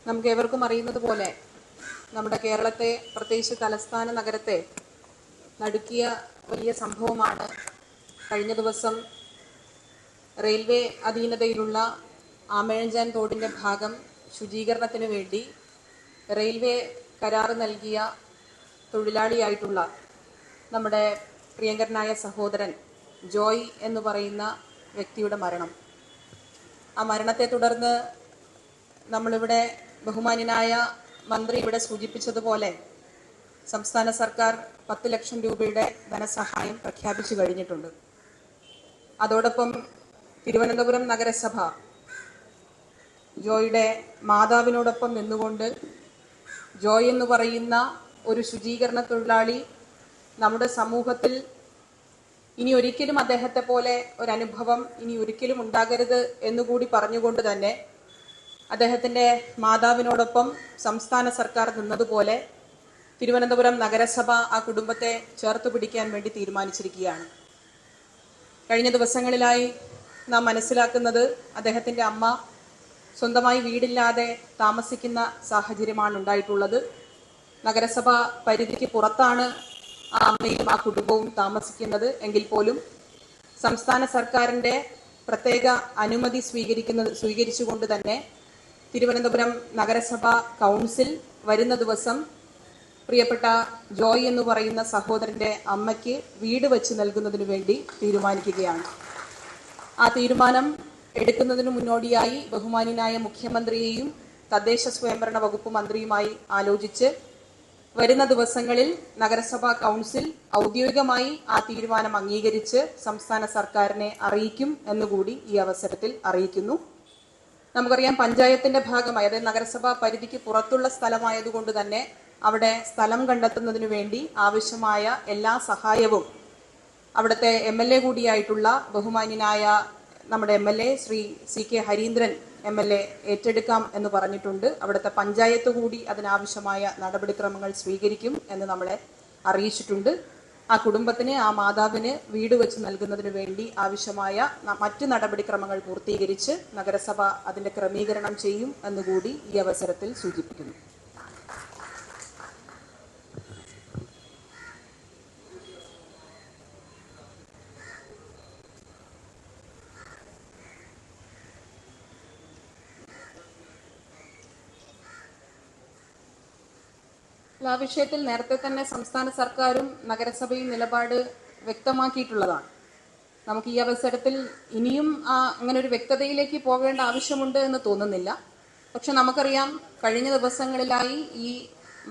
നമുക്ക് ഏവർക്കും അറിയുന്നത് പോലെ നമ്മുടെ കേരളത്തെ, പ്രത്യേകിച്ച് തലസ്ഥാന നഗരത്തെ നടുക്കിയ വലിയ സംഭവമാണ് കഴിഞ്ഞ ദിവസം റെയിൽവേ അധീനതയിലുള്ള ആമഴഞ്ചാൻ തോടിൻ്റെ ഭാഗം ശുചീകരണത്തിന് വേണ്ടി റെയിൽവേ കരാറ് നൽകിയ തൊഴിലാളിയായിട്ടുള്ള നമ്മുടെ പ്രിയങ്കരനായ സഹോദരൻ ജോയ് എന്ന് പറയുന്ന വ്യക്തിയുടെ മരണം. ആ മരണത്തെ തുടർന്ന് നമ്മളിവിടെ ബഹുമാന്യനായ മന്ത്രി ഇവിടെ സൂചിപ്പിച്ചതുപോലെ സംസ്ഥാന സർക്കാർ 10 ലക്ഷം രൂപയുടെ ധനസഹായം പ്രഖ്യാപിച്ചു കഴിഞ്ഞിട്ടുണ്ട്. അതോടൊപ്പം തിരുവനന്തപുരം നഗരസഭ ജോയിയുടെ മാതാവിനോടൊപ്പം നിന്നുകൊണ്ട് ജോയ് എന്ന് പറയുന്ന ഒരു ശുചീകരണ തൊഴിലാളി നമ്മുടെ സമൂഹത്തിൽ ഇനി ഒരിക്കലും അദ്ദേഹത്തെ പോലെ ഒരനുഭവം ഇനി ഒരിക്കലും ഉണ്ടാകരുത് എന്നുകൂടി പറഞ്ഞുകൊണ്ട് തന്നെ അദ്ദേഹത്തിൻ്റെ മാതാവിനോടൊപ്പം സംസ്ഥാന സർക്കാർ നിന്നതുപോലെ തിരുവനന്തപുരം നഗരസഭ ആ കുടുംബത്തെ ചേർത്ത് പിടിക്കാൻ വേണ്ടി തീരുമാനിച്ചിരിക്കുകയാണ്. കഴിഞ്ഞ ദിവസങ്ങളിലായി നാം മനസ്സിലാക്കുന്നത് അദ്ദേഹത്തിൻ്റെ അമ്മ സ്വന്തമായി വീടില്ലാതെ താമസിക്കുന്ന സാഹചര്യമാണ് ഉണ്ടായിട്ടുള്ളത്. നഗരസഭ പരിധിക്ക് പുറത്താണ് ആ അമ്മയും ആ കുടുംബവും താമസിക്കുന്നത്. എങ്കിൽ പോലും സംസ്ഥാന സർക്കാരിൻ്റെ പ്രത്യേക അനുമതി സ്വീകരിച്ചുകൊണ്ട് തന്നെ തിരുവനന്തപുരം നഗരസഭ കൗൺസിൽ വരുന്ന ദിവസം പ്രിയപ്പെട്ട ജോയ് എന്ന് പറയുന്ന സഹോദരൻ്റെ അമ്മയ്ക്ക് വീട് വെച്ച് നൽകുന്നതിന് വേണ്ടി തീരുമാനിക്കുകയാണ്. ആ തീരുമാനം എടുക്കുന്നതിന് മുന്നോടിയായി ബഹുമാന്യനായ മുഖ്യമന്ത്രിയെയും തദ്ദേശ സ്വയംഭരണ വകുപ്പ് മന്ത്രിയുമായി ആലോചിച്ച് വരുന്ന ദിവസങ്ങളിൽ നഗരസഭാ കൗൺസിൽ ഔദ്യോഗികമായി ആ തീരുമാനം അംഗീകരിച്ച് സംസ്ഥാന സർക്കാരിനെ അറിയിക്കും എന്നുകൂടി ഈ അവസരത്തിൽ അറിയിക്കുന്നു. നമുക്കറിയാം, പഞ്ചായത്തിന്റെ ഭാഗമായി, അതായത് നഗരസഭാ പരിധിക്ക് പുറത്തുള്ള സ്ഥലമായതുകൊണ്ട് തന്നെ അവിടെ സ്ഥലം കണ്ടെത്തുന്നതിന് വേണ്ടി ആവശ്യമായ എല്ലാ സഹായവും അവിടുത്തെ MLA കൂടിയായിട്ടുള്ള ബഹുമാന്യനായ നമ്മുടെ MLA Shri CK Harindran MLA ഏറ്റെടുക്കാം എന്ന് പറഞ്ഞിട്ടുണ്ട്. അവിടുത്തെ പഞ്ചായത്ത് കൂടി അതിനാവശ്യമായ നടപടിക്രമങ്ങൾ സ്വീകരിക്കും എന്ന് നമ്മളെ അറിയിച്ചിട്ടുണ്ട്. ആ കുടുംബത്തിന്, ആ മാതാവിന് വീട് വെച്ച് നൽകുന്നതിന് വേണ്ടി ആവശ്യമായ മറ്റ് നടപടിക്രമങ്ങൾ പൂർത്തീകരിച്ച് നഗരസഭ അതിൻ്റെ ക്രമീകരണം ചെയ്യും എന്നുകൂടി ഈ അവസരത്തിൽ സൂചിപ്പിക്കുന്നു. ആ വിഷയത്തിൽ നേരത്തെ തന്നെ സംസ്ഥാന സർക്കാരും നഗരസഭയും നിലപാട് വ്യക്തമാക്കിയിട്ടുള്ളതാണ്. നമുക്ക് ഈ അവസരത്തിൽ ഇനിയും അങ്ങനെ ഒരു വ്യക്തതയിലേക്ക് പോകേണ്ട ആവശ്യമുണ്ട് എന്ന് തോന്നുന്നില്ല. പക്ഷെ നമുക്കറിയാം, കഴിഞ്ഞ ദിവസങ്ങളിലായി ഈ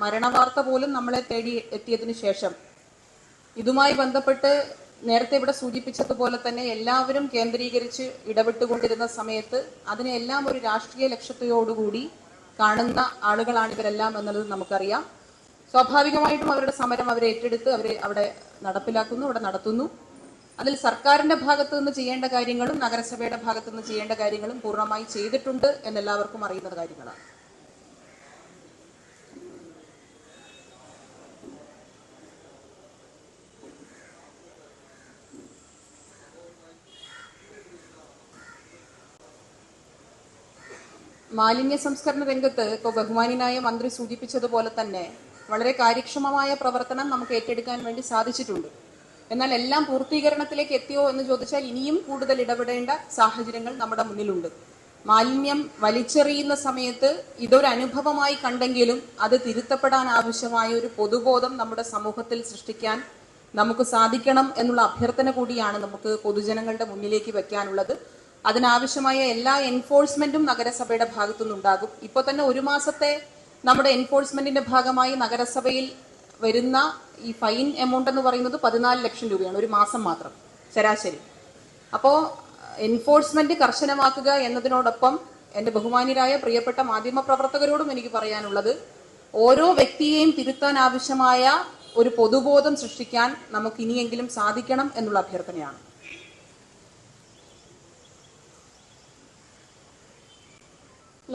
മരണവാർത്ത പോലും നമ്മളെ തേടി എത്തിയതിനു ശേഷം ഇതുമായി ബന്ധപ്പെട്ട് നേരത്തെ ഇവിടെ സൂചിപ്പിച്ചതുപോലെ തന്നെ എല്ലാവരും കേന്ദ്രീകരിച്ച് ഇടപെട്ടുകൊണ്ടിരുന്ന സമയത്ത് അതിനെല്ലാം ഒരു രാഷ്ട്രീയ ലക്ഷ്യത്തോടുകൂടി കാണുന്ന ആളുകളാണ് ഇവരെല്ലാം എന്നുള്ളത് നമുക്കറിയാം. സ്വാഭാവികമായിട്ടും അവരുടെ സമരം അവരെ ഏറ്റെടുത്ത് അവിടെ നടപ്പിലാക്കുന്നു, അവിടെ നടത്തുന്നു. അതിൽ സർക്കാരിന്റെ ഭാഗത്തു നിന്ന് ചെയ്യേണ്ട കാര്യങ്ങളും നഗരസഭയുടെ ഭാഗത്തു നിന്ന് ചെയ്യേണ്ട കാര്യങ്ങളും പൂർണ്ണമായി ചെയ്തിട്ടുണ്ട് എന്നെല്ലാവർക്കും അറിയുന്ന കാര്യങ്ങളാണ്. മാലിന്യ സംസ്കരണ രംഗത്ത് ഇപ്പോൾ ബഹുമാന്യനായ മന്ത്രി സൂചിപ്പിച്ചതുപോലെ തന്നെ വളരെ കാര്യക്ഷമമായ പ്രവർത്തനം നമുക്ക് ഏറ്റെടുക്കാൻ വേണ്ടി സാധിച്ചിട്ടുണ്ട്. എന്നാൽ എല്ലാം പൂർത്തീകരണത്തിലേക്ക് എത്തിയോ എന്ന് ചോദിച്ചാൽ ഇനിയും കൂടുതൽ ഇടപെടേണ്ട സാഹചര്യങ്ങൾ നമ്മുടെ മുന്നിലുണ്ട്. മാലിന്യം വലിച്ചെറിയുന്ന സമയത്ത് ഇതൊരു അനുഭവമായി കണ്ടെങ്കിലും അത് തിരുത്തപ്പെടാൻ ആവശ്യമായ ഒരു പൊതുബോധം നമ്മുടെ സമൂഹത്തിൽ സൃഷ്ടിക്കാൻ നമുക്ക് സാധിക്കണം എന്നുള്ള അഭ്യർത്ഥന കൂടിയാണ് നമുക്ക് പൊതുജനങ്ങളുടെ മുന്നിലേക്ക് വെക്കാനുള്ളത്. അതിനാവശ്യമായ എല്ലാ എൻഫോഴ്സ്മെന്റും നഗരസഭയുടെ ഭാഗത്തുനിന്നുണ്ടാകും. ഇപ്പോൾ തന്നെ ഒരു മാസത്തെ നമ്മുടെ എൻഫോഴ്സ്മെന്റിന്റെ ഭാഗമായി നഗരസഭയിൽ വരുന്ന ഈ ഫൈൻ എമൗണ്ട് എന്ന് പറയുന്നത് 14 ലക്ഷം രൂപയാണ് ഒരു മാസം മാത്രം ശരാശരി. അപ്പോൾ എൻഫോഴ്സ്മെന്റ് കർശനമാക്കുക എന്നതിനോടൊപ്പം എൻ്റെ ബഹുമാന്യരായ പ്രിയപ്പെട്ട മാധ്യമ പ്രവർത്തകരോടും എനിക്ക് പറയാനുള്ളത്, ഓരോ വ്യക്തിയെയും തിരുത്താൻ ആവശ്യമായ ഒരു പൊതുബോധം സൃഷ്ടിക്കാൻ നമുക്ക് ഇനിയെങ്കിലും സാധിക്കണം എന്നുള്ള അഭ്യർത്ഥനയാണ്.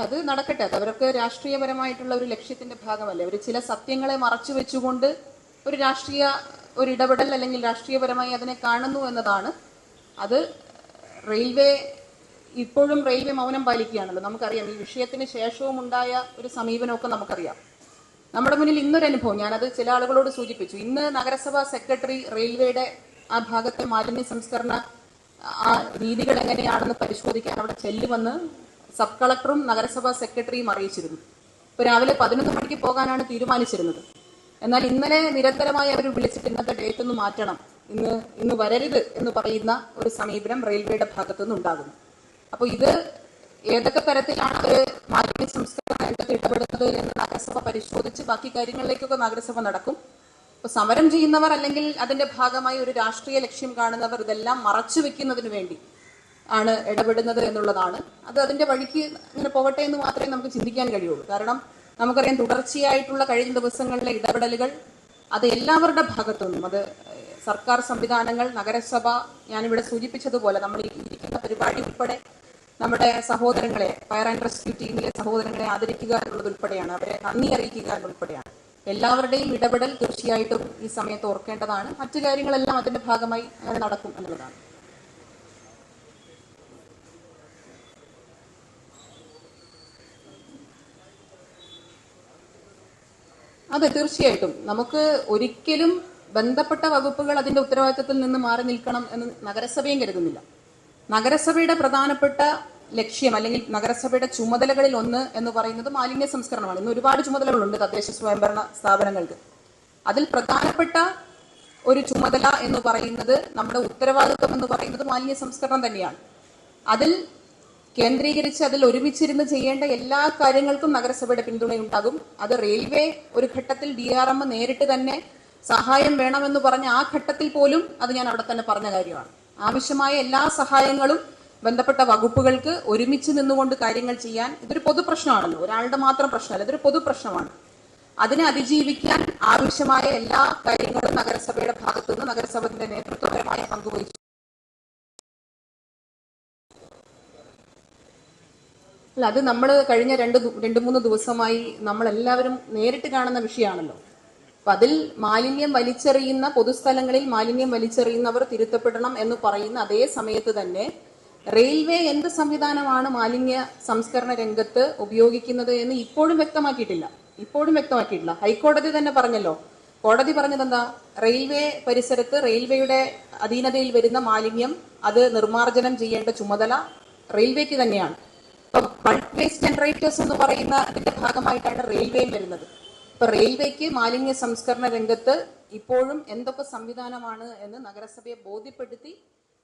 അത് നടക്കട്ടെ, അത് അവർക്ക് രാഷ്ട്രീയപരമായിട്ടുള്ള ഒരു ലക്ഷ്യത്തിന്റെ ഭാഗമല്ലേ. അവർ ചില സത്യങ്ങളെ മറച്ചു വെച്ചുകൊണ്ട് ഒരു രാഷ്ട്രീയ ഇടപെടൽ അല്ലെങ്കിൽ രാഷ്ട്രീയപരമായി അതിനെ കാണുന്നു എന്നതാണ്. അത് റെയിൽവേ ഇപ്പോഴും റെയിൽവേ മൗനം പാലിക്കുകയാണല്ലോ. നമുക്കറിയാം ഈ വിഷയത്തിന് ശേഷവും ഉണ്ടായ ഒരു സമീപനമൊക്കെ നമുക്കറിയാം. നമ്മുടെ മുന്നിൽ ഇന്നൊരു അനുഭവം, ഞാനത് ചില ആളുകളോട് സൂചിപ്പിച്ചു. ഇന്ന് നഗരസഭാ സെക്രട്ടറി റെയിൽവേയുടെ ആ ഭാഗത്തെ മാലിന്യ സംസ്കരണ ആ രീതികൾ എങ്ങനെയാണെന്ന് പരിശോധിക്കാൻ അവിടെ ചെല്ലുമെന്ന് സബ് കളക്ടറും നഗരസഭാ സെക്രട്ടറിയും അറിയിച്ചിരുന്നു. ഇപ്പോൾ രാവിലെ 11 മണിക്ക് പോകാനാണ് തീരുമാനിച്ചിരുന്നത്. എന്നാൽ ഇന്നലെ നിരന്തരമായി അവർ വിളിച്ചിട്ട് ഇന്നത്തെ ഡേറ്റ് ഒന്ന് മാറ്റണം, ഇന്ന് വരരുത് എന്ന് പറയുന്ന ഒരു സമീപനം റെയിൽവേയുടെ ഭാഗത്തുനിന്ന് ഉണ്ടാകുന്നു. അപ്പോൾ ഇത് ഏതൊക്കെ തരത്തിലാണ് അവർ മാലിന്യ സംസ്കരണ രംഗത്ത് ഇടപെടുന്നത് എന്ന് നഗരസഭ പരിശോധിച്ച് ബാക്കി കാര്യങ്ങളിലേക്കൊക്കെ നഗരസഭ നടക്കും. ഇപ്പൊ സമരം ചെയ്യുന്നവർ അല്ലെങ്കിൽ അതിന്റെ ഭാഗമായി ഒരു രാഷ്ട്രീയ ലക്ഷ്യം കാണുന്നവർ ഇതെല്ലാം മറച്ചു വെക്കുന്നതിന് വേണ്ടി ആണ് ഇടപെടുന്നത് എന്നുള്ളതാണ്. അത് അതിന്റെ വഴിക്ക് ഇങ്ങനെ പോകട്ടെ എന്ന് മാത്രമേ നമുക്ക് ചിന്തിക്കാൻ കഴിയുള്ളൂ. കാരണം നമുക്കറിയാം തുടർച്ചയായിട്ടുള്ള കഴിഞ്ഞ ദിവസങ്ങളിലെ ഇടപെടലുകൾ അത് എല്ലാവരുടെ ഭാഗത്തുനിന്നും, അത് സർക്കാർ സംവിധാനങ്ങൾ, നഗരസഭ, ഞാനിവിടെ സൂചിപ്പിച്ചതുപോലെ നമ്മൾ ഇരിക്കുന്ന പരിപാടി ഉൾപ്പെടെ നമ്മുടെ സഹോദരങ്ങളെ, ഫയർ ആൻഡ് റെസ്ക്യൂ ടീമിലെ സഹോദരങ്ങളെ ആദരിക്കുക എന്നുള്ളതുൾപ്പെടെയാണ്, അവരെ നന്ദി അറിയിക്കുക എന്നുൾപ്പെടെയാണ്. എല്ലാവരുടെയും ഇടപെടൽ തീർച്ചയായിട്ടും ഈ സമയത്ത് ഓർക്കേണ്ടതാണ്. മറ്റു കാര്യങ്ങളെല്ലാം അതിന്റെ ഭാഗമായി നടക്കും എന്നുള്ളതാണ്. അതെ, തീർച്ചയായിട്ടും നമുക്ക് ഒരിക്കലും ബന്ധപ്പെട്ട വകുപ്പുകൾ അതിന്റെ ഉത്തരവാദിത്തത്തിൽ നിന്ന് മാറി നിൽക്കണം എന്ന് നഗരസഭയും കരുതുന്നില്ല. നഗരസഭയുടെ പ്രധാനപ്പെട്ട ലക്ഷ്യം അല്ലെങ്കിൽ നഗരസഭയുടെ ചുമതലകളിൽ ഒന്ന് എന്ന് പറയുന്നത് മാലിന്യ സംസ്കരണമാണ്. ഇന്ന് ഒരുപാട് ചുമതലകളുണ്ട് തദ്ദേശ സ്വയംഭരണ സ്ഥാപനങ്ങൾക്ക്. അതിൽ പ്രധാനപ്പെട്ട ഒരു ചുമതല എന്ന് പറയുന്നത്, നമ്മുടെ ഉത്തരവാദിത്വം എന്ന് പറയുന്നത് മാലിന്യ സംസ്കരണം തന്നെയാണ്. അതിൽ കേന്ദ്രീകരിച്ച് അതിൽ ഒരുമിച്ചിരുന്ന് ചെയ്യേണ്ട എല്ലാ കാര്യങ്ങൾക്കും നഗരസഭയുടെ പിന്തുണയുണ്ടാകും. അത് റെയിൽവേ ഒരു ഘട്ടത്തിൽ DRM നേരിട്ട് തന്നെ സഹായം വേണമെന്ന് പറഞ്ഞ ആ ഘട്ടത്തിൽ പോലും അത് ഞാൻ അവിടെ തന്നെ പറഞ്ഞ കാര്യമാണ്. ആവശ്യമായ എല്ലാ സഹായങ്ങളും ബന്ധപ്പെട്ട വകുപ്പുകൾക്ക് ഒരുമിച്ച് നിന്നുകൊണ്ട് കാര്യങ്ങൾ ചെയ്യാൻ, ഇതൊരു പൊതുപ്രശ്നമാണല്ലോ, ഒരാളുടെ മാത്രം പ്രശ്നമല്ല, ഇതൊരു പൊതുപ്രശ്നമാണ്. അതിനെ അതിജീവിക്കാൻ ആവശ്യമായ എല്ലാ കാര്യങ്ങളും നഗരസഭയുടെ ഭാഗത്തുനിന്ന് നഗരസഭയുടെ നേതൃത്വപരമായ പങ്കുവഹിച്ചു. അല്ല, അത് നമ്മൾ കഴിഞ്ഞ രണ്ട് മൂന്ന് ദിവസമായി നമ്മളെല്ലാവരും നേരിട്ട് കാണുന്ന വിഷയമാണല്ലോ. അപ്പൊ അതിൽ മാലിന്യം വലിച്ചെറിയുന്ന പൊതുസ്ഥലങ്ങളിൽ മാലിന്യം വലിച്ചെറിയുന്നവർ തിരുത്തപ്പെടണം എന്ന് പറയുന്ന അതേ സമയത്ത് തന്നെ റെയിൽവേ എന്ത് സംവിധാനമാണ് മാലിന്യ സംസ്കരണ രംഗത്ത് ഉപയോഗിക്കുന്നത് എന്ന് ഇപ്പോഴും വ്യക്തമാക്കിയിട്ടില്ല. ഹൈക്കോടതി തന്നെ പറഞ്ഞല്ലോ. കോടതി പറഞ്ഞത് എന്താ? റെയിൽവേ പരിസരത്ത് റെയിൽവേയുടെ അധീനതയിൽ വരുന്ന മാലിന്യം അത് നിർമ്മാർജ്ജനം ചെയ്യേണ്ട ചുമതല റെയിൽവേക്ക് തന്നെയാണ്. ഇപ്പൊ ബൾക്ക് വേസ്റ്റ് ജനറേറ്റേഴ്സ് എന്ന് പറയുന്ന അതിന്റെ ഭാഗമായിട്ടാണ് റെയിൽവേയും വരുന്നത്. ഇപ്പൊ റെയിൽവേക്ക് മാലിന്യ സംസ്കരണ രംഗത്ത് ഇപ്പോഴും എന്തൊക്കെ സംവിധാനമാണ് എന്ന് നഗരസഭയെ ബോധ്യപ്പെടുത്തി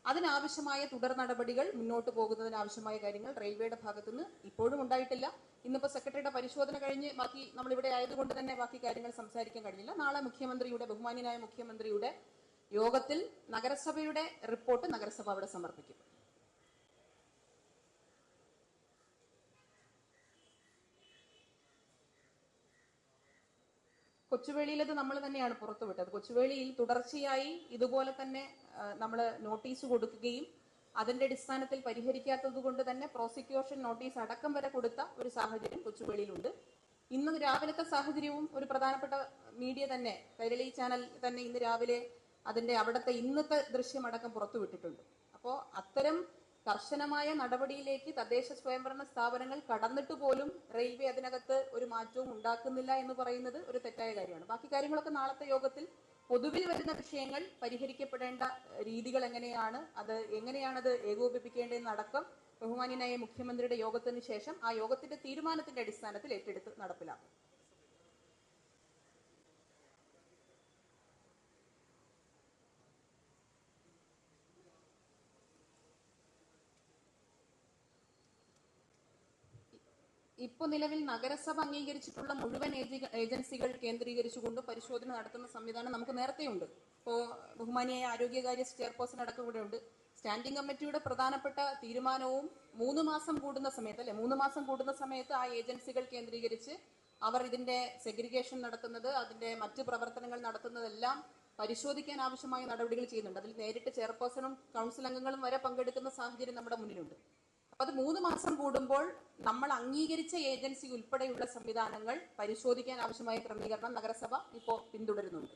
അതിനാവശ്യമായ തുടർ നടപടികൾ മുന്നോട്ട് പോകുന്നതിനാവശ്യമായ കാര്യങ്ങൾ റെയിൽവേയുടെ ഭാഗത്തുനിന്ന് ഇപ്പോഴും ഉണ്ടായിട്ടില്ല. ഇന്നിപ്പോ സെക്രട്ടറിയുടെ പരിശോധന കഴിഞ്ഞ് ബാക്കി നമ്മളിവിടെ ആയതുകൊണ്ട് തന്നെ ബാക്കി കാര്യങ്ങൾ സംസാരിക്കാൻ കഴിഞ്ഞില്ല. നാളെ ബഹുമാന്യനായ മുഖ്യമന്ത്രിയുടെ യോഗത്തിൽ നഗരസഭയുടെ റിപ്പോർട്ട് നഗരസഭ അവിടെ സമർപ്പിക്കും. കൊച്ചുവേളിയിലത് നമ്മൾ തന്നെയാണ് പുറത്തുവിട്ടത്. കൊച്ചുവേളിയിൽ തുടർച്ചയായി ഇതുപോലെ തന്നെ നമ്മൾ നോട്ടീസ് കൊടുക്കുകയും അതിന്റെ അടിസ്ഥാനത്തിൽ പരിഹരിക്കാത്തത് കൊണ്ട് തന്നെ പ്രോസിക്യൂഷൻ നോട്ടീസ് അടക്കം വരെ കൊടുത്ത ഒരു സാഹചര്യം കൊച്ചുവേളിയിലുണ്ട്. ഇന്ന് രാവിലത്തെ സാഹചര്യവും ഒരു പ്രധാനപ്പെട്ട മീഡിയ തന്നെ, കൈരളി ചാനൽ തന്നെ ഇന്ന് രാവിലെ അതിന്റെ അവിടുത്തെ ഇന്നത്തെ ദൃശ്യമടക്കം പുറത്തുവിട്ടിട്ടുണ്ട്. അപ്പോൾ അത്തരം കർശനമായ നടപടിയിലേക്ക് തദ്ദേശ സ്വയംഭരണ സ്ഥാപനങ്ങൾ കടന്നിട്ട് പോലും റെയിൽവേ അതിനകത്ത് ഒരു മാറ്റവും ഉണ്ടാക്കുന്നില്ല എന്ന് പറയുന്നത് ഒരു തെറ്റായ കാര്യമാണ്. ബാക്കി കാര്യങ്ങളൊക്കെ നാളത്തെ യോഗത്തിൽ പൊതുവിൽ വരുന്ന വിഷയങ്ങൾ പരിഹരിക്കപ്പെടേണ്ട രീതികൾ എങ്ങനെയാണ്, അത് എങ്ങനെയാണത് ഏകോപിപ്പിക്കേണ്ടതെന്നടക്കം ബഹുമാന്യനായ മുഖ്യമന്ത്രിയുടെ യോഗത്തിന് ശേഷം ആ യോഗത്തിന്റെ തീരുമാനത്തിന്റെ അടിസ്ഥാനത്തിൽ ഏറ്റെടുത്ത് നടപ്പിലാക്കും. ഇപ്പോൾ നിലവിൽ നഗരസഭ അംഗീകരിച്ചിട്ടുള്ള മുഴുവൻ ഏജൻസികൾ കേന്ദ്രീകരിച്ചുകൊണ്ട് പരിശോധന നടത്തുന്ന സംവിധാനം നമുക്ക് നേരത്തെയുണ്ട്. ഇപ്പോൾ ബഹുമാനിയായ ആരോഗ്യകാര്യ ചെയർപേഴ്സൺ അടക്കം ഇവിടെ ഉണ്ട്. സ്റ്റാൻഡിംഗ് കമ്മിറ്റിയുടെ പ്രധാനപ്പെട്ട തീരുമാനവും 3 മാസം കൂടുന്ന സമയത്ത് ആ ഏജൻസികൾ കേന്ദ്രീകരിച്ച് അവർ ഇതിന്റെ സെഗ്രിഗേഷൻ നടത്തുന്നത്, അതിന്റെ മറ്റ് പ്രവർത്തനങ്ങൾ നടത്തുന്നതെല്ലാം പരിശോധിക്കാൻ ആവശ്യമായ നടപടികൾ ചെയ്യുന്നുണ്ട്. അതിൽ നേരിട്ട് ചെയർപേഴ്സണും കൗൺസിൽ അംഗങ്ങളും വരെ പങ്കെടുക്കുന്ന സാഹചര്യം നമ്മുടെ മുന്നിലുണ്ട്. അപ്പൊ അത് 3 മാസം കൂടുമ്പോൾ നമ്മൾ അംഗീകരിച്ച ഏജൻസി ഉൾപ്പെടെയുള്ള സംവിധാനങ്ങൾ പരിശോധിക്കാൻ ആവശ്യമായ ക്രമീകരണം നഗരസഭ ഇപ്പോൾ പിന്തുടരുന്നുണ്ട്.